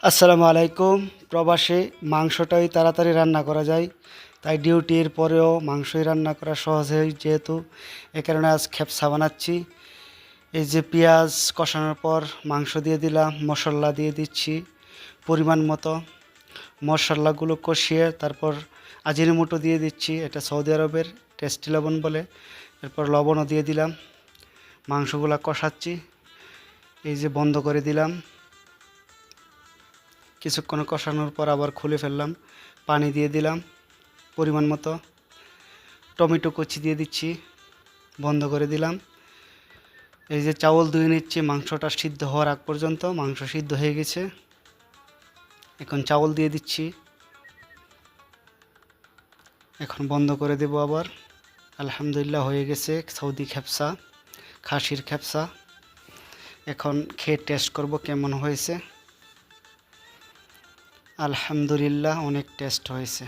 আসসালামু আলাইকুম। প্রবাসে মাংসটাই তাড়াতাড়ি রান্না করা যায়, তাই ডিউটির পরেও মাংসই রান্না করা সহজ হয় যেহেতু, এ কারণে আজ খেপসা বানাচ্ছি। এই যে পেঁয়াজ কষানোর পর মাংস দিয়ে দিলাম, মশলা দিয়ে দিচ্ছি পরিমাণ মতো। মশলাগুলো কষিয়ে তারপর আজিনোমোটো দিয়ে দিচ্ছি, এটা সৌদি আরবের টেস্টি লবণ বলে। এরপর লবণও দিয়ে দিলাম, মাংসগুলো কষাচ্ছি। এই যে বন্ধ করে দিলাম, কিছুক্ষণ কষানোর পর আবার খুলে ফেললাম, পানি দিয়ে দিলাম পরিমাণ মতো, টমেটো কুচি দিয়ে দিচ্ছি, বন্ধ করে দিলাম। এই যে চাউল ধুয়ে নিচ্ছি মাংসটা সিদ্ধ হওয়ার আগ পর্যন্ত। মাংস সিদ্ধ হয়ে গেছে, এখন চাউল দিয়ে দিচ্ছি, এখন বন্ধ করে দেব আবার। আলহামদুলিল্লাহ হয়ে গেছে সৌদি খেপসা, খাসির খেপসা। এখন খেয়ে টেস্ট করব কেমন হয়েছে। আলহামদুলিল্লাহ অনেক টেস্ট হয়েছে।